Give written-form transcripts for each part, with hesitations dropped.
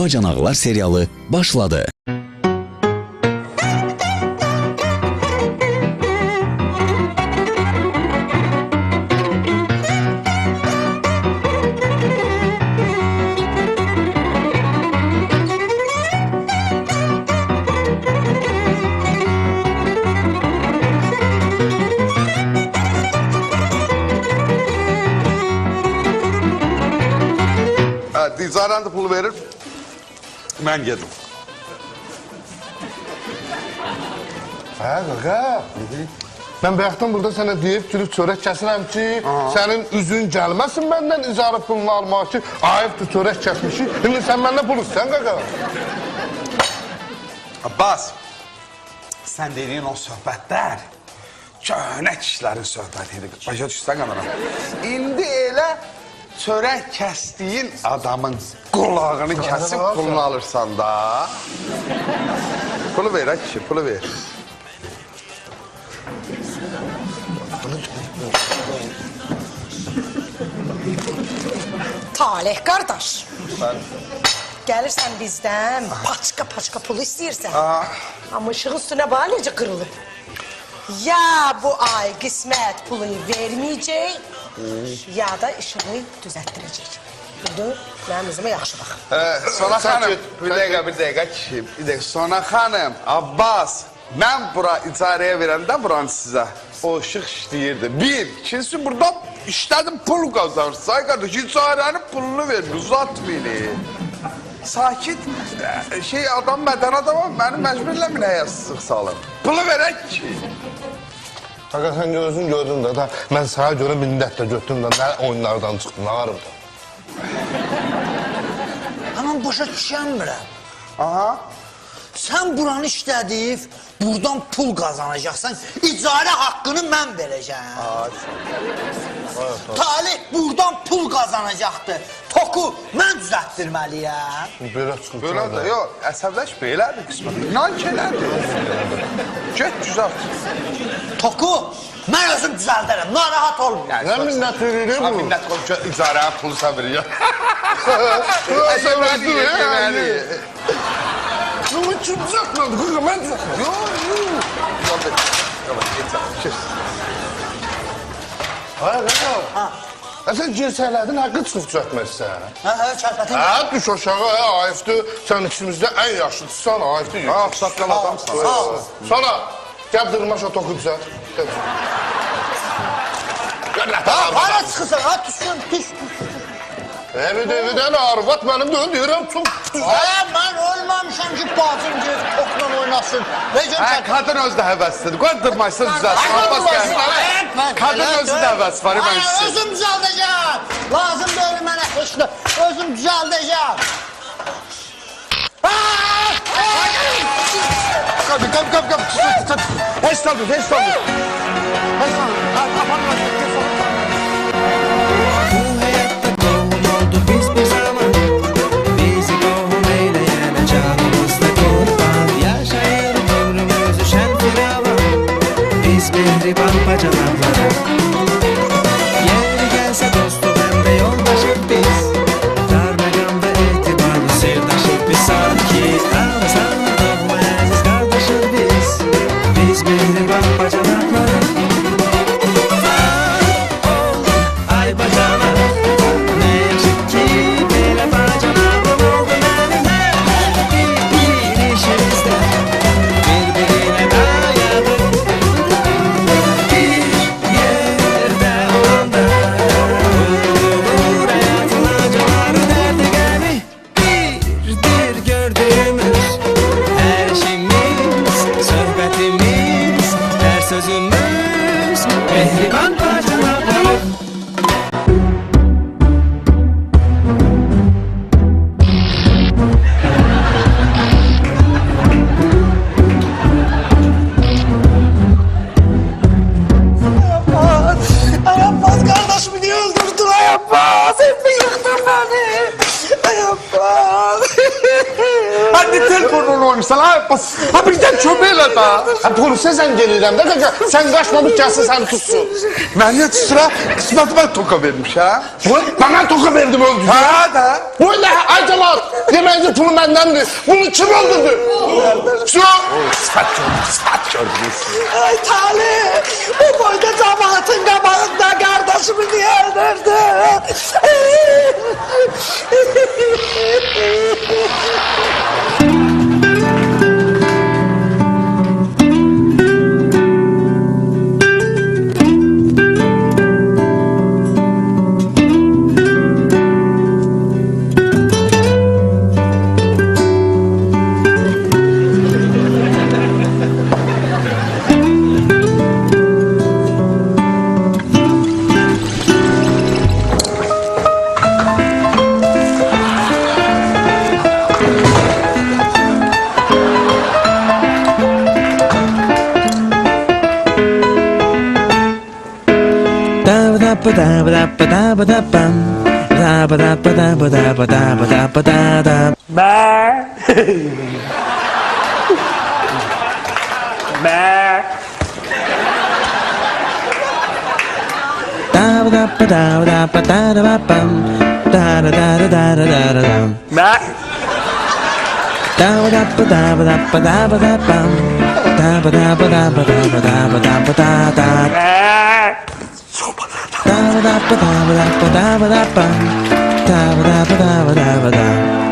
Bacanaqlar serialı başladı. Dizaran da pulu verir. Ben yedim. Ha kaka. Ben bayaqdan burada sana deyip gülüp çörek kəsirəm ki, senin üzün gelmesin benden izarı pulunu almak ki, ayıptır çörek kəsmişi. Şimdi sen benden pul isten kaka. Abbas, sen dediğin o sohbetler köhne kişilerin sohbetiydi. Başa düşsen kameram. İndi elə çörek kestiğin adamın kulağını kesip pulunu alırsan da. Pulu ver ha kişi, pulu ver. Talih kardeş. Gelirsen bizden paçka pul istiyorsan. Ama ışığı üstüne bağlayınca kırılır. Ya bu ay kısmet pulu vermeyecek ya da ışığı düzelttirecek. Budur, benim üzüme yaxşı bak. Sona hanım, bir dakika kişi, bir dakika. Sona hanım, Abbas, ben bura icareye verende buranı size o ışık işleyirdi. Bir, ikincisi burada işledim pul kazanırsa, kardeş icarenin pulunu verin, uzat beni. Sakit, adam beden adamım, benim mecburla mı neye sık salın? Pulu verek ki. Kaka sen gözün gördün de ben sana göre minnetle götürdüm de ne oyunlardan çıktın ağrımda. Aman başa düşənmirəm. Aha. Sen buranı işlədib, buradan pul kazanacaksan, icarə hakkını mən verəcəm. Talih buradan pul kazanacaktı. Toku mən düzəltdirməliyəm. Böyle çıkıntı. Böyle de yok, əsəbləş beylerdi kısmı. İnan kelerdi. Get düzelt. Toku mən özüm düzəldərəm, narahat olmayın. Ne minnet veriyor bu? Minnet koyup icareye pulu sen veriyor. Sen verdin ya. Yemeğini. Ama kim düzeltmedi kaka ben düzeltmedim. Hayır kaka. Sen cinseyledin hakkı çıkıp düzeltmezsen. Çarpatın. Ha düş aşağı ayıftı. Sen içimizde en yaşlısan ayıftı. Ha, sakkal adamsın. Sağ ol. Sonra gel dırmaşa toku düzelt. Gel. Hara çıxırsan, ha düşün. Evden arvat benim de diyorum çok güzel. Ben olmamışam ki bacım göz tokla oynasın. Ha, kadın özde heveslidir. Koydurmayısın düzelsin. Abbas gelsin. Kadın özde heves var. Ben size. Özüm düzəldəcəm. Lazım deyil mənə heç nə. Özüm düzəldəcəm. Kap. Heç saldır. Bu hayatta tohum olduk biz bir zaman. Bizi tohum eyleyene canımızla kurban. Yaşayın ömrümüzü şen firavan. Biz mehriban bacanaklara. Yeri gelse dostum hem de yoldaşık biz. Darmagan ve itibarlı sevdaşık biz sanki. Ağlasan tohum aziz kardeşiz biz. Biz mehriban bacanaklara. Ay bacana, ne yazık ki böyle bacanağım oldu benimle. Bir işimizde birbirine dayadık. Hadi telefonunu oynaysan ha. Ha birden çömeyle da. Ha polisə zəng eləyirəm də qaqa. Sən qaçmamış gəlsin səni tutsun. Ben ne sıra kısmet ben toka vermiş ha. Bu bana toka verdim öldü. Ha da. Bu ne aycalar? Yemeğinci pulu bəndendir. Bunu kim öldürdü? Su. Sıfat gördünüz. Ay Talih, bu boyda cemaatın qabağında kardeşimi niye öldürdün?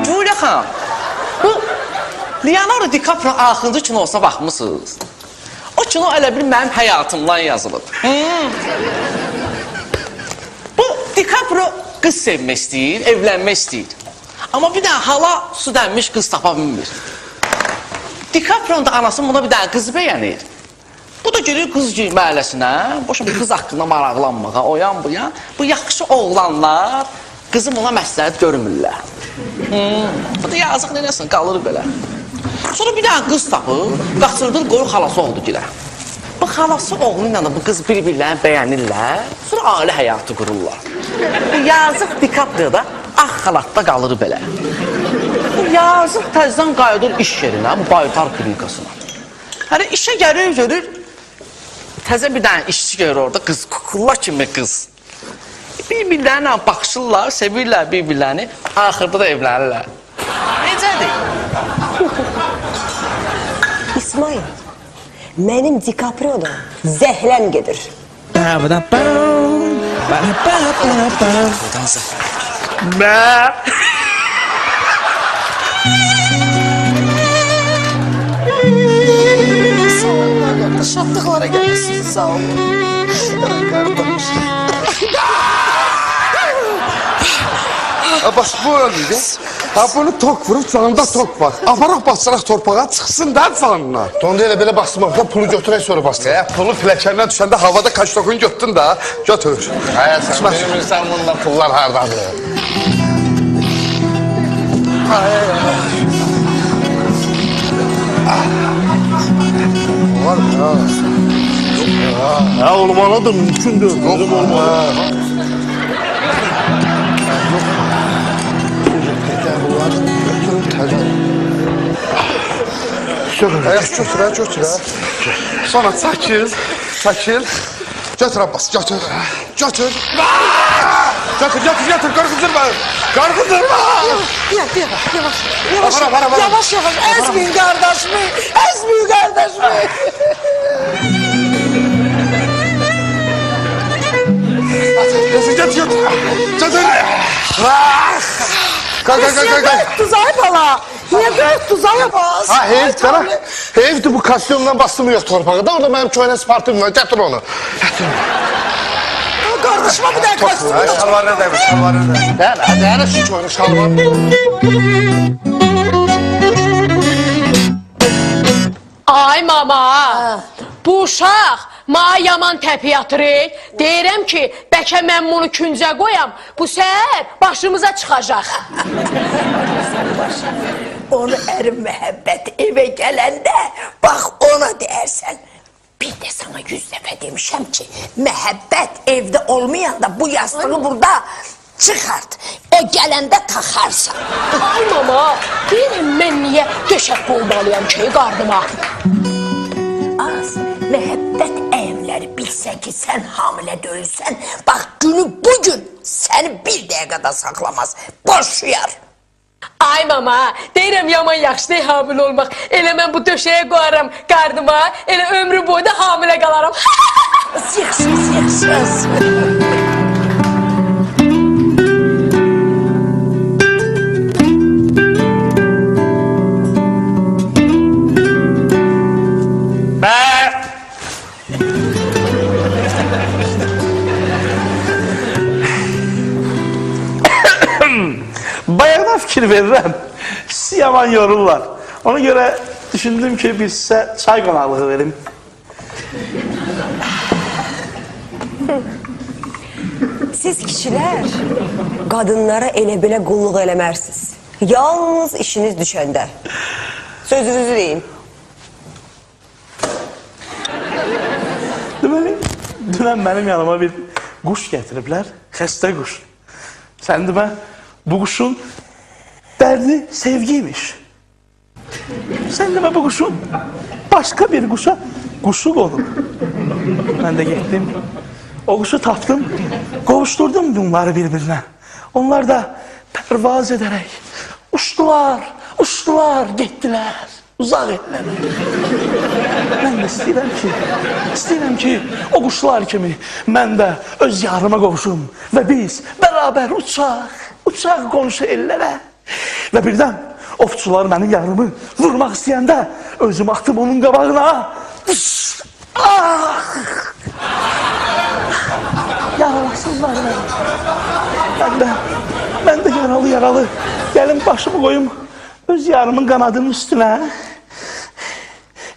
Julia xanım, bu Leonardo DiCaprio axırıncı kinosuna baxmısınız? O kino elə bir mənim həyatımdan yazılıb. Bu DiCaprio qız sevmək istəyir, evlənmək istəyir. Amma bir dənə hala su dənmiş qız tapa bilmir. DiCaprio'nun da anası buna bir dənə qız bəyənir. Bu da gelir qız məhəlləsinə, boşa bir qız haqqında maraqlanmağa, oyan bu yan. Bu yaxşı oğlanlar qızım ona məsləhət görmürlər. Bu da yazıq neyləsin, qalır belə. Sonra bir dənə qız tapır, qaçırdır, qoyur xalası oldu gilə. Bu xalası oğluyla da bu qız bir-birlərini bəyənirlər, sonra ailə həyatı qururlar. Bu yazıq DiCaprio da ağ xalatda qalır belə. Bu yazıq təzdən qayıdır iş yerinə, bu baytar klinikasına. Hələ işə gəlir, görür, təzə bir dənə işçi görür orada, qız, kukulla kimi qız. Bir-birlərinə baxışırlar, sevirlər bir-birlərini, axırda da evlənirlər. Necədir? İsmail, mənim DiCaprio'da zəhləm gedir. Şatlıqlara gelmişsin, sağ ol. Ay kardeş. Ha bak bu öldü. Ha bunu tok vurup canında tok var. Aparaq basıraq torpağa çıxsın da canına. Donda elə belə basmaqda pulu götürək sonra bastır. Pulu filəkəndən düşəndə havada kaç tokun götdün da götür. Hə, sən bilmirsən bundan pullar hardadır. Var mı ya? Ya olmalıdır, mümkündür. Yok olmalı. Götür. Sonra çəkil. Götür Abbas, götür. Götür, qorxucurma. Yavaş, ezmeyin kardeşimi, Götür. Tuzağı bala, niye böyle tuzağı bas? Ha, heyifdir bu kostyumdan bastım yok torpağa da orada benim köynə spartım var, gətir onu. Kardeşime bir daha kaçtı. Şalvarına da. Hadi şu köynə şalvar. Ay mama, bu uşaq mənə yaman təpi yatırır. Deyirəm ki, bəlkə mən bunu küncə qoyam, bu səhər başımıza çıxacaq. Onu ərim məhəbbət evə gələndə, bax ona deyərsən. Bir də sana 100 dəfə demişəm ki, məhəbbət evdə olmayanda bu yastığı burada çıxart. O gələndə taxarsan. Ay mama, niyə döşək qoymalıyam ki qardıma? Az məhəbbət əyimləri bilsə ki, sən hamilə döyülsən, bax günü bugün səni bir dəqiqədə saxlamaz, boşuyar. Ay mama, deyirəm yaman yaxşı deyil hamilə olmaq. Elə mən bu döşəyə qoyaram qardıma, elə ömrü boyda hamilə qalaram. Yaxşı. Bayağıdan fikir verirəm. Sizi yaman yorurlar. Ona göre düşündüm ki biz size çay qonaqlığı verim. Siz kişilər qadınlara elə-belə qulluq eləmərsiniz. Yalnız işiniz düşəndə. Sözünüzü deyin. Deməli, dünən mənim yanıma bir quş gətiriblər. Xəstə quş. Sən demə, bu quşun dərdi sevgiymiş. Sən demə, bu quşun başqa bir quşa quşu olub. Mən də getdim, o quşu tapdım, qovuşdurdum bunları bir-birinə. Onlar da pərvaz edərək uçdular, getdilər, uzaq etdilər. Mən də istəyirəm ki, o quşlar kimi mən də öz yarıma qovuşum və biz bərabər uçaq qonşu ellərə. Və birdən ovçular mənim yarımı vurmaq istəyəndə özüm atdım onun qabağına. Yaralasınlar məni. Mən də yaralı gəlim başımı qoyum öz yarımın qanadının üstünə.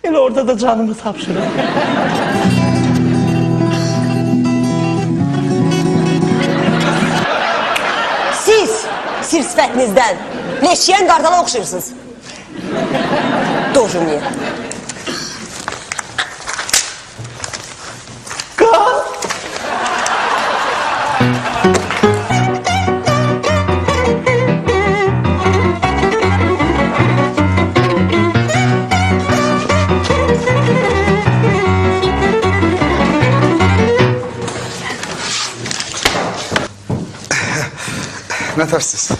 Elə orada da canımı tapşırım. Siz sir sifətinizdən leşiyən qardala oxşayırsınız. Doğru niyə? Ne tersiz?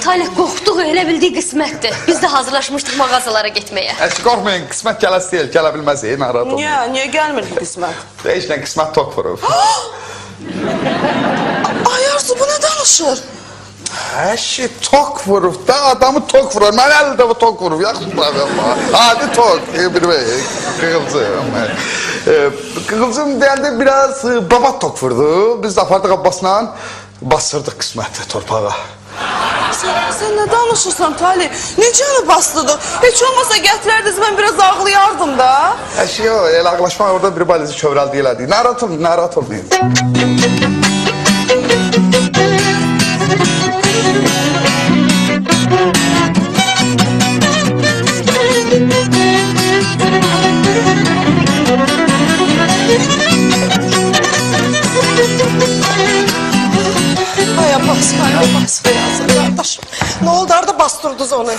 Talih qorxduq, elə bildik qismətdir. Biz də hazırlaşmışdıq mağazalara getməyə. Qorxmayın, qismət gələsi deyil, gələ bilməz, narahat olmayın. Niyə gəlmir bu qismət? Deyişlə qismət tok vurur. Ay Arzu, bu nə danışır? Hər şey tok vurur da, adamı tok vurur. Mən əldə bu tok vurur, yaxşı Allah. Adi tok, bir bey, qığılcım. Qığılcım deyəndə biraz baba tok vurdu. Biz də apardıq Abbasla bastırdıq qisməti torpağa. Sen ne danışırsan Talih? Necə onu bastırdın? Heç olmasa gətirərdiniz, mən biraz ağlayardım da. Hər şey o, elə ağlaşmaq orada bir balizi kövrəldi elədik. Narahat olmayın. Ay Abbas qardaşım. Ne oldu, orada bastırdınız onu?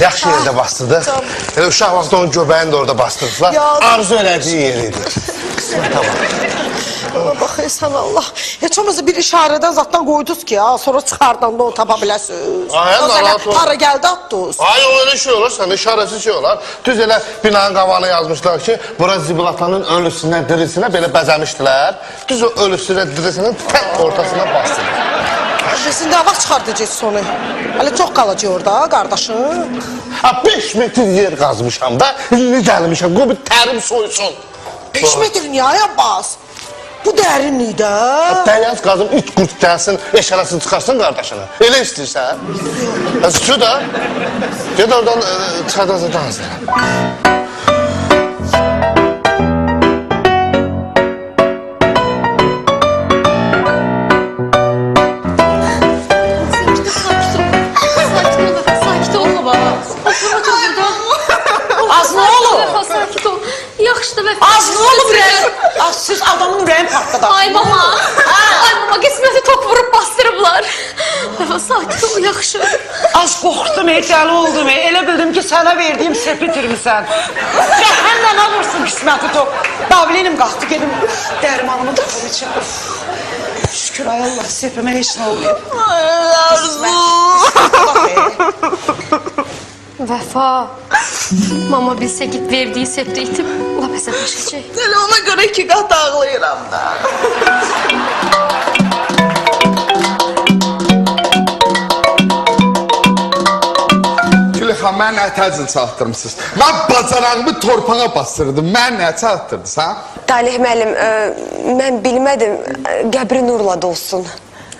Yaxşı yerdə bastırdı. Elə uşaq vaxtı onun göbəyini də orada bastırdılar. Arzu elədiyi yeridir. Qismətə bax. Ona baxıysan Allah. Heç olmazsa bir işarədən zatdan qoydunuz ki, sonra çıxardanda onu tapa biləsiniz. Ay, narahat ol. Para gəldi atdınız. Ay, o elə şey olar, səndə işarəsiz şey olar. Düz elə binanın qabağına yazmışlar ki, bura Zibilatanın ölüsünə, dirisinə belə bəzəmişdilər. Düz o ölüsünə, dirisinin tək ortasına bastırdı. Biz indi vaxt çıxardacağız onu. Hələ çox qalacaq orada, qardaşım. 5 metr yer qazmışam da, indi gəlmişəm, qoy bir tərim soysun. 5 metr niyə ay Abbas? Bu dərinlikdə. Dəryaz qazım, it qurt gəlsin, eşələsin, çıxarsın qardaşını. Elə istəyirsən? Su da, ged oradan çıxardan hazır. Sakit ol baba. Oturma çok burada. Az ne olur? Sakit ol. Yaxşı da vəfa. Az ne olur ürəyim? Az siz adamın ürəyim partladı. Ay mama. Ay mama, qisməti tok vurub bastırıblar. Vəfa sakit ol, yaxşı. Az qorxdum, dəli oldum. Elə bildim ki, sənə verdiyim sepi itirmisən. Cəhənnəmə vursun qisməti top. Davlinim qalxdı gedim dərmanımı tapım için. Şükür ay Allah sepime heç nə olmuyor. Vəfa. Mama bilsə git verdiyi sepdə itib, lap əsəbləşəcək. Elə ona görə 2 qat ağlayıram da. Gülxan, mən nə təcil çatdırmışsınız? Mən bacarağımı torpağa bastırdım, mən nə çatdırdınız, ha? Talih müəllim, mən bilmədim, qəbri nurla dolsun.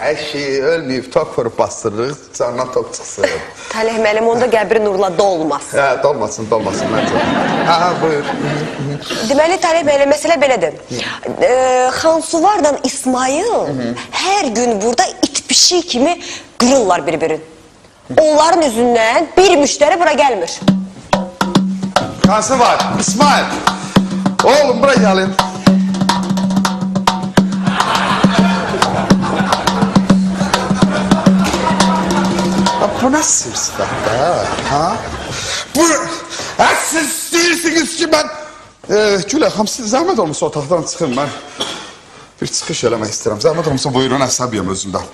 Hər şey ölməyib, tok vurub bastırırıq, canına tok çıxsın. Talih müəllim, onda qəbri nurla dolmaz. Hə, dolmasın, məncə. Ha, buyur. Deməli, Talih müəllim, məsələ belədir. Xansuvarla İsmail hər gün burada it pişik kimi qırırlar bir-birin. Onların üzündən bir müştəri bura gəlmir. Hansı var? İsmail. Oğlum buraya gelin. Bu nasıl sıfat ha? Bu... siz istəyirsiniz ki ben... Güləkam, siz zəhmət olmasa otaqdan çıxın ben. Bir çıxış eləmək istəyirəm. Zəhmət olmasa buyurun, əsəbiyəm özümdən.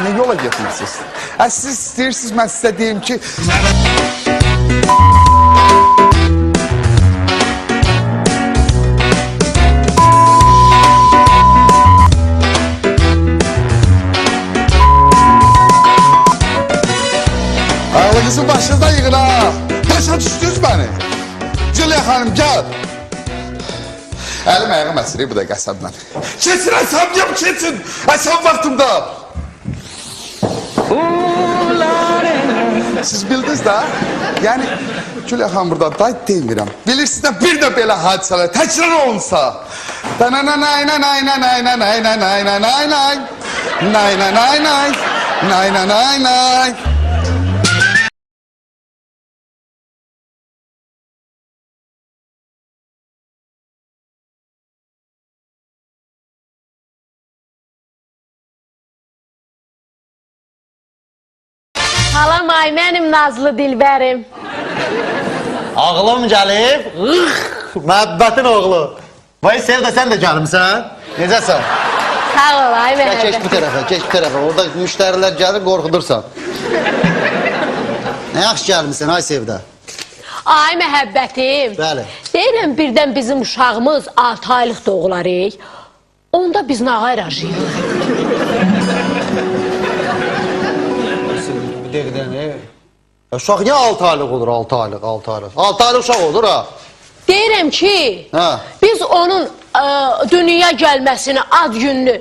Ne yola getmişsiniz? Siz istəyirsiniz, mən sizə deyim ki... Ağlınızın başınızda yığın ha! Başa düşdünüz beni! Cülya hanım, gel! Əlim ayağım əsiri bu da qəsəblə. Keçin əsəbiyəm, keçin! Əsəb vaxtımda! Siz bildiniz de, yani Gülya xan burada day demirəm. Bilirsiniz de bir de belə hadisələr təkrar olunsa. Salam ay, mənim nazlı dilbərim. Ağlım gəlib, məhəbbətin oğlu. Vay Sevda, sən də gəlmişsən. Necəsən? Sağ ol ay, Geç bu tərəfə, geç bu tərəfə. Orada müştərilər gəlir, qorxudursan. Nə yaxşı gəlmişsən ay Sevda? Ay məhəbbətim. Bəli. Deyirəm birdən bizim uşağımız 6 aylıq doğularıq. Onda biz nə ayıracağıq? Uşaq niyə 6 aylıq olur, 6 aylıq, 6 aylıq? 6 aylıq uşaq olur ha? Deyirəm ki, Ha. biz onun dünyaya gəlməsini, ad gününü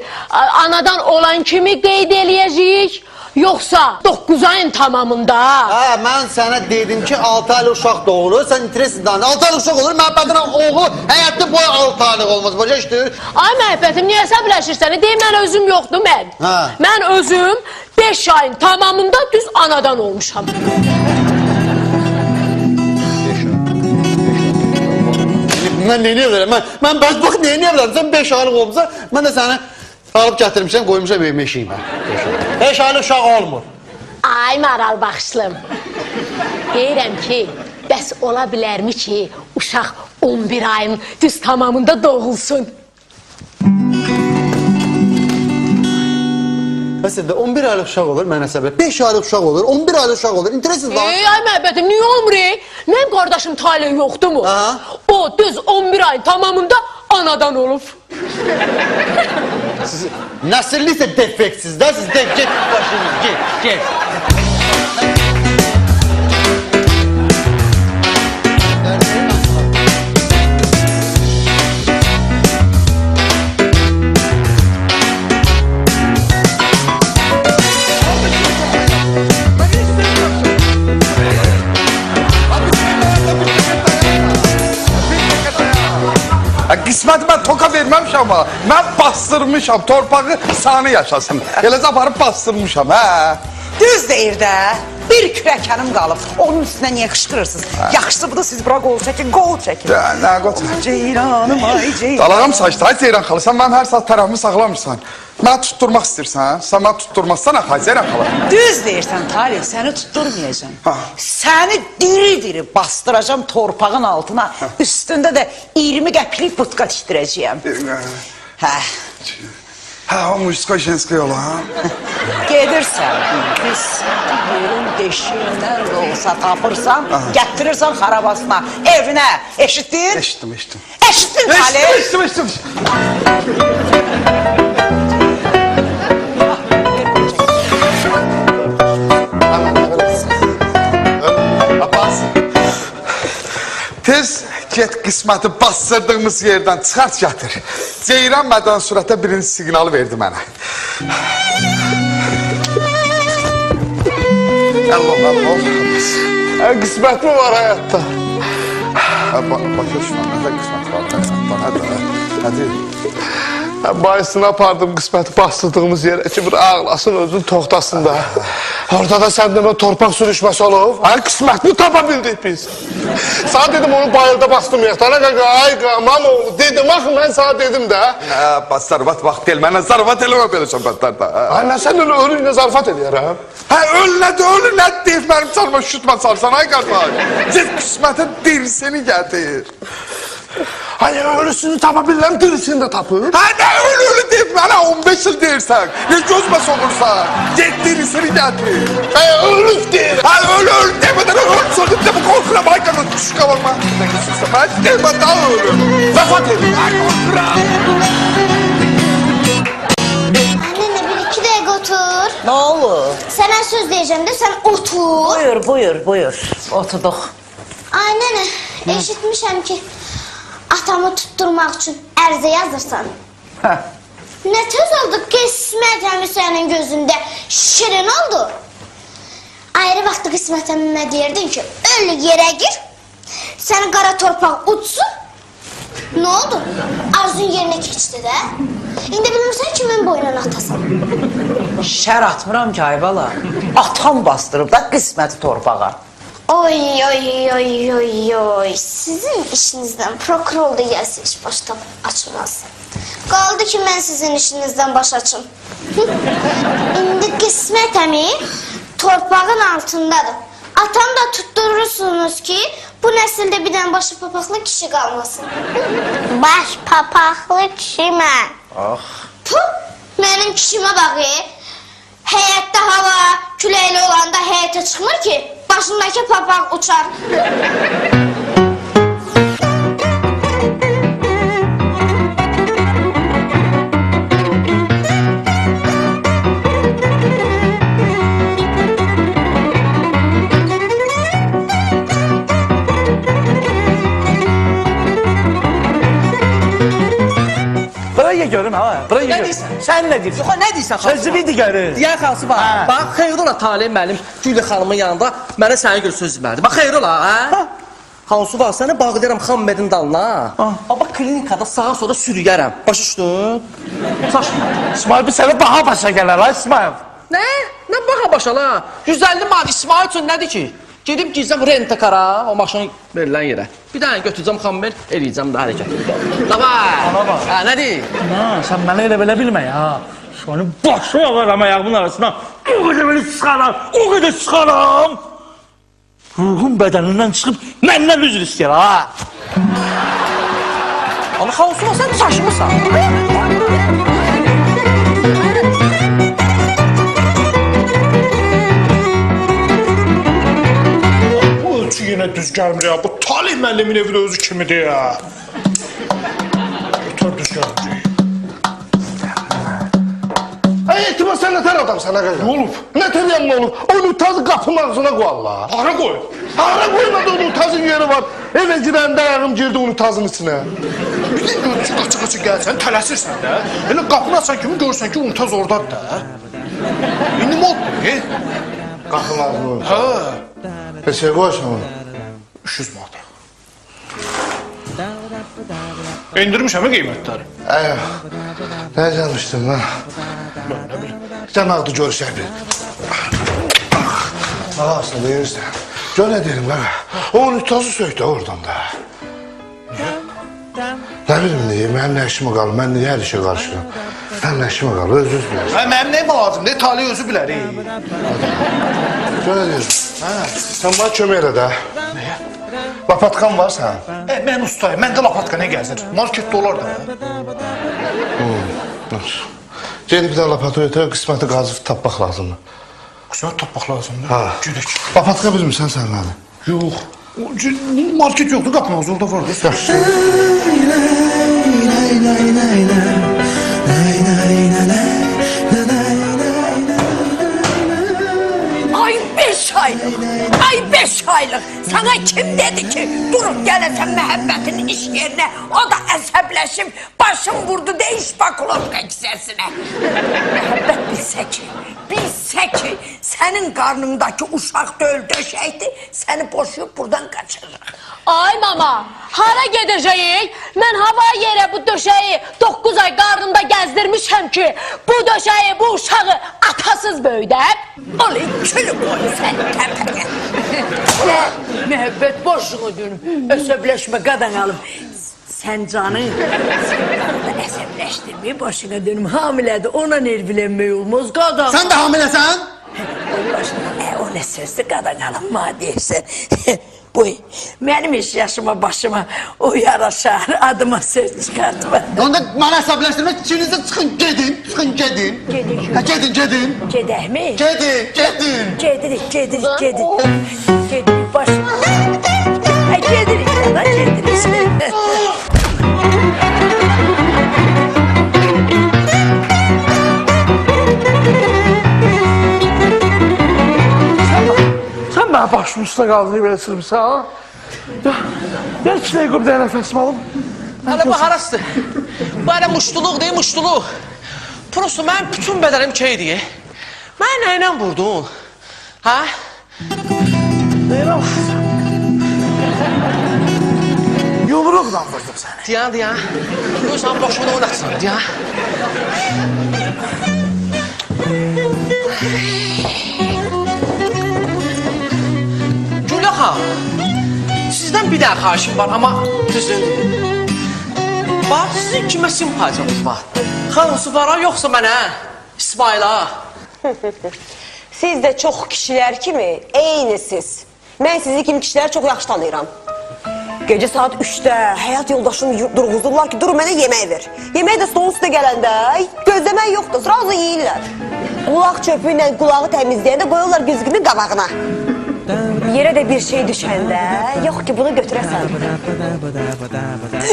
anadan olan kimi qeyd eləyəcəyik, yoxsa 9 ayın tamamında. Hə, mən sənə dedim ki, 6 aylıq uşaq doğulur, sən interesindən. 6 aylıq uşaq olur, məhəbbətin oğlu həyatda boyu 6 aylıq olmaz, başa işdir. Ay məhəbbətim, niyə səbirləşirsən? Deyim, mən özüm yoxdur mən. Hə. Mən özüm 5 ayın tamamında düz anadan olmuşam. Mən neyini bilərəm? Mən bəzbax neyini bilərəm? Sən 5 aylıq olmuşsa, mən də səni alıb gətirmişəm, qoymuşam evmeşiyimə. 5 aylıq uşaq olmur. Ay maral baxışlım. Deyirəm ki, bəs ola bilərmi ki, uşaq 11 ayın düz tamamında doğulsun? Məsələn, 11 aylıq uşaq olur, mənə səbir. 5 aylıq uşaq olur, 11 aylıq uşaq olur. İnteresiz var. Ay məhəbbətim, niyə olmur? Mənim qardaşım Talih yoxdur mu? Aha. O düz 11 ayın tamamında anadan olub. Siz nəsilli isə defektsiz də, siz get başınız, get. Qisməti mən toka verməmişəm ama mən bastırmışam, torpağı sanı yaşasın. Eləcə aparıb bastırmışam, hə. Düz deyir də. Bir kürəkənim qalıb. Onun üstünə niyə qışqırırsınız? Yaxşısı budur siz bura qol çəkin, qol çəkin. Nə qoç? Ceyranım, ay ceyran. Dalağım saçdı, ay Ceyran xala, sən mənim hər saat tərəfimi saxlamırsan. Mənə tutturmaq istəyirsən, sən mənə tutturmazsan, ay Ceyran xala. Düz deyirsən Talih, səni tutturmayacağım. Səni diri-diri bastıracağım torpağın altına. Üstündə də 20 qəpiklik butka tikdirəcəyəm. Hə. Hə, o mujskoy jenskoy ola, ha? Gedirsən, qisməti yerin deşiyindən də olsa tapırsan, gətirirsən xarabasına, evinə. Eşitdin? Eşitdim. Eşitdin Talih? Eşitdim. Abbas, tez get qisməti bastırdığımız yerdən çıxart gətir. Ceyran mədən surətə birinci siqnalı verdi mənə. Allah. Qismət mi var həyatda? Başa düşməm, nədə qismət var? Nədir? Bayısını apardım qisməti bastırdığımız yerə ki, bir ağlasın, özünü toxtasın da. Orada da sən demə torpaq sürüşməsi olub. Ay, qismətini tapa bildik biz. Sana dedim onu bayırda bastırmayaq. Ay, qamam oğlu, dedim, axı, mən sana dedim də. Bas, zarvat vaxt deyil, mənə zarvat eləmə belə söhbətlərdə. Ay, nə sən elə ölüylə zarfat eləyərəm? Hə, ölü nədir deyib mənim canıma şutma salsan, ay qardaş. Siz qismətin dirisini gətir. Ay, ölüsünü tapa bilirəm, dirisini də tapır. Hə, nə ölü deyib mənə 15 il deyirsən. Ne gözmə soğursan, get dirisini gətir. Hə, ölü deyir. Hə, ölü demədən ölü sordum, demə qorxuram, ay qardaş, tuş qavarma. Mən demədən ölü. Vəfat edin, ay qorxuram. Annenle bir iki dakika otur. Ne olur? Sana söz diyeceğim de sen otur. Buyur. Oturduk. Annene eşitmişim ki atamı tutturmak için erze yazırsan. Hə. Ne tez oldu kısmet emi senin gözünde şirin oldu. Ayrı vakti kısmet emime diyordun ki öyle yere gir. Seni kara torpak uçsun. Ne oldu? Arzun yerine geçti de. İndi bilmirsən kimin boynuna atasan. Şər atmıram ki Ayvala. Atam bastırıb da qisməti torpağa. Oy. Sizin işinizden prokuror da gelse iş başta açmaz. Kaldı ki ben sizin işinizden baş açım. İndi kısmet emi torpağın altındadır. Atam da tutturursunuz ki bu nesilde birden başı papaklı kişi kalmasın. Baş papaklı kişi mi? Ah. Puh, benim kişime bak ya. Həyətdə hava küləkli olanda həyətə çıxmır ki, başındakı papaq uçar. Buraya görüm ha. Buraya Ne görüm. diyorsun? Sen ne diyorsun? Yox, nə deyirsən xalası? Sözü bir digəri. Deyən xalası var. Hə. Bax, xeyr ola Talih müəllim Güllə xanımın yanında mənə sənə görə söz verdi. Bax, xeyr ola, hə? Hansı var, səni bağlayıram Xammedin dalına. Bax, klinikada sağa sola sürüyərəm. Başa düşdün? Saçma. İsmail bir sənə daha başa gələr ha İsmail. Nə? Nə baxa başa la? 150 manat İsmail üçün nədir ki? Gedib gizləm rentakara, o maşını verilən yerə. Bir dənə götürəcəm Xammel, eləyəcəm də hərəkət. Davay! Bana bax. Hə, nədir? Sən mənə elə belə bilmə ya. Səni başı ağaram ayağımın arasına. O qədər belə çıxaram. Ruhum bədənindən çıxıb məndən üzr istəyir ha. Allah xalası var, sən şaşırmırsan. Bu ölçü yenə düz gəlmir ya. Bu Talih müəllimin evi də özü kimidir ya. Ötər düz gəlmir. Ay, Etibar sən nətər adamsan ağaca? Ne olub? Nətər yanma olub? Onu tazı qapının ağzına qoyarlar. Hara qoy? Hara qoymadı onun tazın yeri var. Eve girəndə ayağım girdi onun tazın içine. Bir de görürsün qaçı gəlsən, tələsirsən də. Elə qapını açan kimi görürsən ki, Untaz oradadır da. İndi mi oldu? Qapının ağzına qoyur. Hə. Neçəyə qoyarsan onu? 300 manat. İndirmişəm qiymətləri. Nə gəlmişdim lan? Mən nə bilim. Sən ağdı görüşək bir. Ağasını deyirsən. Gör nə deyirəm qaqa. O unitazı söktü oradan da. Ne bileyim niye, benim ne işime kalır, ben niye her işe karışıyorum? Ben ne işime kalır, özür dilerim. Mənim nəyim lazım, ne talih özü bilər. Şöyle diyorum, sen bana kömək elə də. Nəyə? Lapatkan var sen. Mən ustayım, məndə lapatka ne gəzir? Marketdə olar da. Gedib bir də lapatoriyaya qisməti qazıb tapmaq lazımdır. Qismət tapmaq lazımdır? Ha. Gedək. Lapatka bilmirsən sən nədir? Yox. Market yoktu, qapınız orada vardı. Ay 5 aylık, ay 5 aylık. Sana kim dedi ki durup gelesen Məhəbbətin iş yerine, o da əsəbləşib, başım vurdu değiş bakulovka kisesine. Məhəbbət bilsə ki, senin karnındaki uşaq döl döşəkdi, seni boşuyup buradan kaçırır. Ay mama, hara gedəcəyik? Mən hava yerə bu döşəyi 9 ay qarnımda gəzdirmişəm ki, bu döşəyi, bu uşağı atasız böyüdəb. Olay külü boyu sen təpəyə. Məhəbbət boşluğu dönüm, əsəbləşmə qadan alım. Sen canın əsəbləşdirmeyi başına dönüm, hamilədir, ona nervilənmək olmaz qadan. Sen de hamiləsən? O ne sözlü qadan alım, ma deyirsən. Bu, benim iş yaşıma başıma o yaraşar, adıma söz çıkartma. Onda bana hesaplaştırmak içinizde çıkın gedin. Gedin. Ha, gedin. Gedək mi? Gedin. Gedirik. Başıma. Gedirik. Sen bana başımın üstüne kaldırıp böyle sırmışsın ha? Ben içine bir de nefesimi alım. Hələ bu harasıdır? Bu hələ muştuluq deyil, muştuluq. Prosto mənim bütün bədənim keydir. Mən nəylə vurdun? Ha? Neylə vurdun? Yumruqla vurdum səni. Diyan. Görsən başımda oynatsın, diyan. Güllə xan, sizdən bir dənə xahişim var, amma düzündür. Bax, sizin kimə simpatiyamız var? Xanımsı var, yoxsa mənə? İsmaila. Siz de çok kişiler kimi, eynisiz. Ben sizi kimi kişileri çok yaxşı tanıyıram. Gece saat 3'te həyat yoldaşını durğuzdurlar ki, dur mənə yemək ver. Yemək də stolun üstə gələndə, gözləmək yoxdur, sırası yeyirlər. Qulaq çöpü ilə qulağı təmizləyəndə qoyurlar güzgünün qabağına. Yerə də bir şey düşəndə, yox ki bunu götürəsən.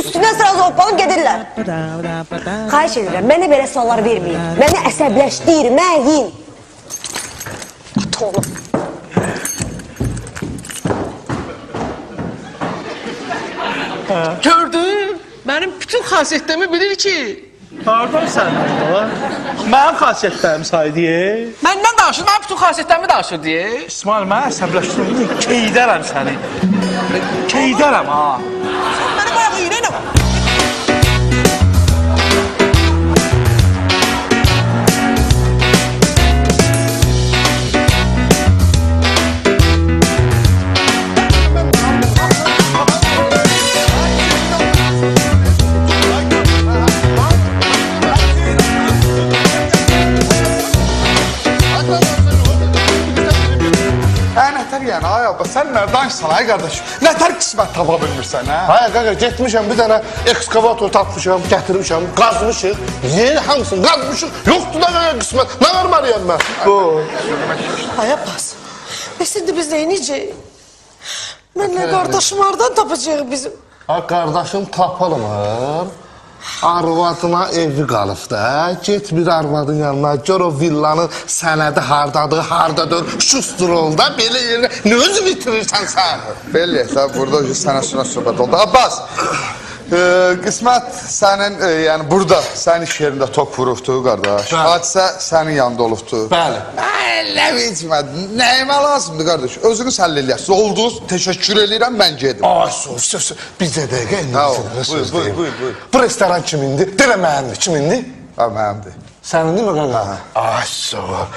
Üstünə sırası hoppanıb gedirlər. Xahiş edirəm, mənə belə suallar verməyin. Mənə əsəbləşdirməyin. At oğlum. Gördün? Mənim bütün xasiyyətlərimi bilir ki. Hardan sən orada? Mənim xasiyyətlərimi saydı. Məndən danışır, mənim bütün xasiyyətlərimi danışır deyə. İsmail, mən əsəbləşdirəm, keydərəm səni. Keydərəm ha. Mənim ayağı iynə nə var? Nətər yəni, ay abba, sən nə danışsan, ay qardaşım? Nətər qismət tapa bilmirsən, hə? Hayır qaqa, getmişəm bir dənə ekskavator tapmışam, gətirmişəm, qazmışıq, yer hamısını qazmışıq, yoxdur da qaqa qismət, nə verməliyəm mən? Bu. Ay Abbas, şimdi biz neyniyəcəyik? Mənlə qardaşım hardan tapacaq bizim? Ha, qardaşım tapılmır. Arvadına evi qalıb da, get bir arvadın yanına, gör o villanın sənədi hardadır, şustur ol da, belə yerine ne özü bitirirsən sən? Belli, tabi burada sənə söhbət oldu. Abbas, qismət sənin, yəni burada, sənin iş yerində tok vurubdu, qardaş. Hadisə sənin yanında olubdu. Bəli. Nə bitmədi, nəyimə lazımdır, qardaş? Özünüz həll eləyəsiniz. Oldunuz, təşəkkür eləyirəm, mən gedim. Ay, söz, bizə dəqiqə indi söz deyim. Buyur. Bu restoran kimindir? Delə mənimdir, kimindir? Ha, mənimdir. Sənin değil mi qaqa? Ay, soğuk.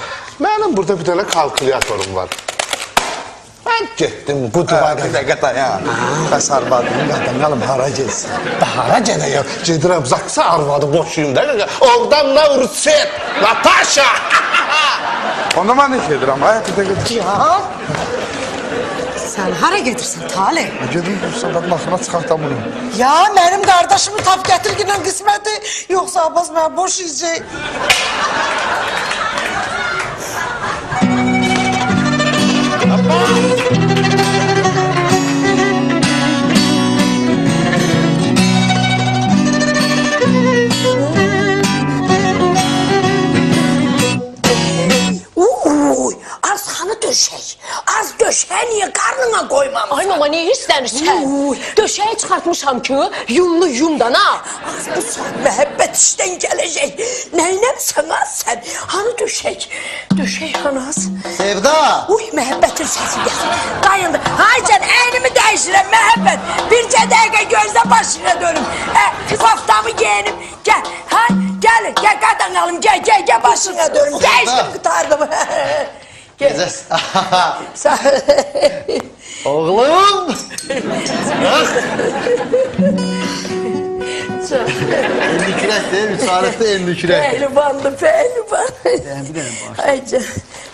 Mənim burada bir dənə kalkulyatorum var. Ben gittim kutuba Bir dəqiqə dayan. Bəs arvadını qadınalım hara gelsin? Hara gedəyəm? Gedirəm zaksa arvadı boşuyum da. Oradan Navruset, Natasha. Onda mən nə gedirəm? Ay, bir dəqiqə. Ya. Sen hara getirsin Talih? Gedim sabah maşına çıxartam bunu. Ya benim kardeşimi tap getir giden kısmeti. Yoksa Abbas ben boş yiyecek. Az hanı döşek. Az döşeği niye karnına koymamışsın? Ay mama ne istənirsən? Döşəyi çıxartmışam ki, yumlu yumdan ha. Az bu saat müebbet işten gelecek. Neylemsen az sen? Hanı döşek? Döşek hanı az. Sevda! Uy müebbetin sesi geldi. Kayındı. Hay sen eynimi değiştiren müebbet. Birce dakika gözle başına dönüm. Kaftamı giyenim. Gel. Hay gel. Gel kadınalım. Gel başına dönüm. Değiştim kıtardım. Gel. Sağ Oğlum! Elli kürek değil mi? Çağrıkta 50 kürek. Pehlivanlı pehlivan. Bir tane bağış. Ay canım.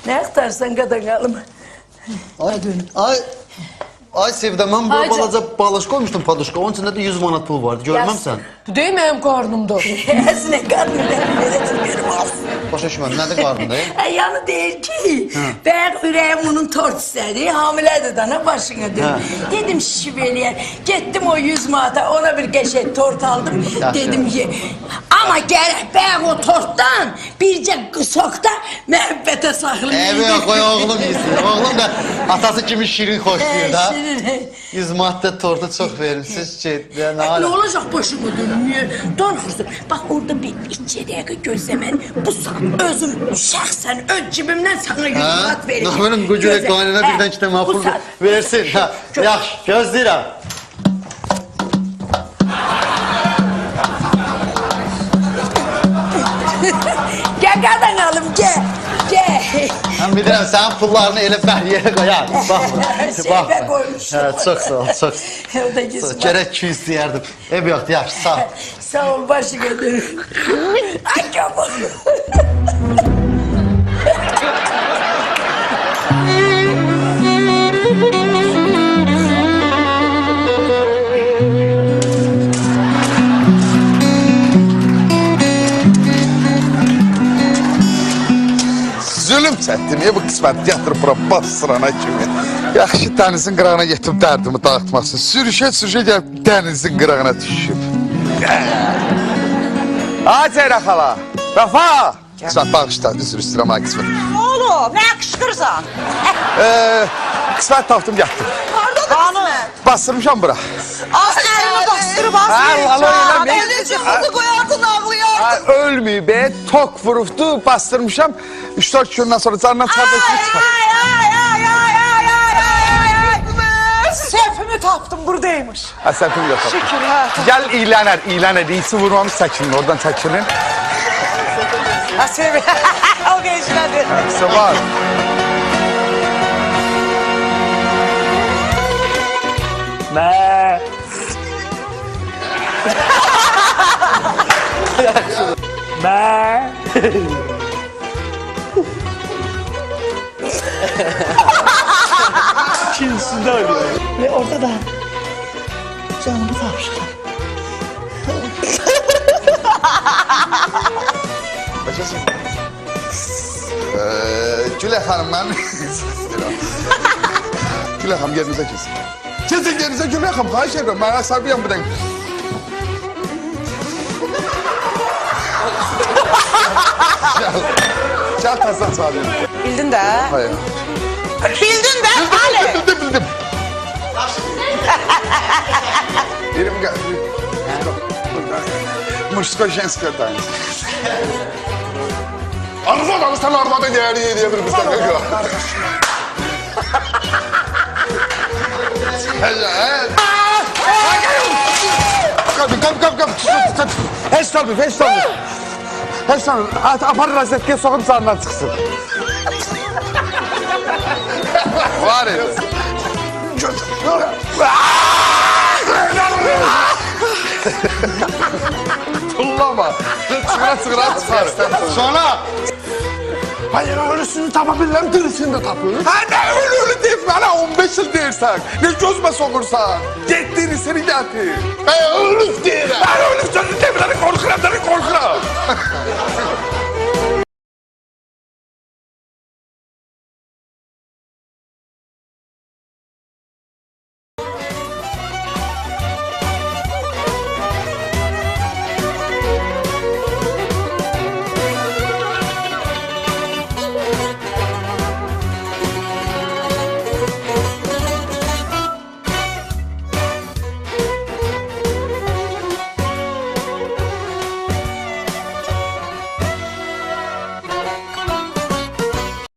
Ne aktarsan kadınalım. Ay Sevda, mən Ay, bu balaca balış koymuştum padoşka. Onun içində də 100 manat pul vardı. Görməmsən? Bu deyil mənim qarnımda. Esne karnım benim az. Başa düşmədim. Nədir qarnında? Yani değil ki. Ben yüreğim onun tort istedi. Hamileydi dana başına dön. Dedim şiveliye. Gittim o 100 manata ona bir geçe tort aldım. Dedim ki ama gerek ben o torttan birce kısokta müebbete saklayayım. Evet koy oğlum yesin. Oğlum da atası kimi şirin hoşluyor da. 100 manat tortu çok verimsiz şey. Ne olacak başıma dönmüyor. Donursun. Bak orada bir içeriye gözlemen. Bu saat özüm şahsen öz cebimden sana 100 manat vereceğim. Benim gücüyle kaynına birden işte mahpul versin. Yaxşı, gözləyirəm. Gel kadınalım gel. Gel. Ben bilirəm, sənin pullarını elə bəh yerə qoyar. Bax, Şeyfe koymuşum. Çox sağ ol, çox. O da gitsin. Gərək 200 deyərdim. Ev yoxdur, yaxşı, sağ ol. Sağ ol başına dönüm. Ay çabuk. Zulüm çəkdim, niyə bu qismət gətirib bura basırana kimi? Yaxşı dənizin qırağına getib dərdimi dağıtmasın. Sürüşə gəlib dənizin qırağına düşüb. Ay Ceyran xala, Vəfa! Qismət bağışla, üzr istəyirəm ay qismət. Oğlum, ne yakıştırırsan? Qismət tapdım, gətirdim. Haradadır kısmet? Bastırmışam bura. Az elini bastırıp Allah, Elini cımbızı koyardın ağlayardın. Ölmüyüb, tok vurubdu, bastırmışam. 3-4 gündən sonra canından çıxardakını çıxar. Sefimi taptım buradaymış. Ha, səhvim yox. Şükür ha. Gəl iylənər, iysi vurmamız çəkilin, oradan çəkilin. Ha Sefi, o gençlerdir. Var. Nə? Nə? İkincisində ölüyor. Ve orada da canımı tavşan. Başlasın. Gülə xanım, mən... Gülə xanım, yerinizə kesin. Kesin yerinizə Gülə xanım, xahiş edirəm, mən əsabiyəm bu dəqiq. Gəl təzdən çağırıyorum. Bildin de. Hayır. Bildin de. Ali. Bildim. Yerim gel. Mırsko jensko tanesi. Arvada, sen arvada değerli diye bir kızdan geliyor. Kam. Heç tabi. Apar rozetkiye sokup sağından çıksın. Var ya. olma. Çıqıra çıxar. Sonra hayır ölüsünü tapa bilirəm, dirisini de tapır. Ha ne ölü deyip bana 15 yıl deyirsən. Ne gözüme sokursan. Get dirisini getir. Ölüf deyirəm. Ben ölü sözü demirəm, korkuram.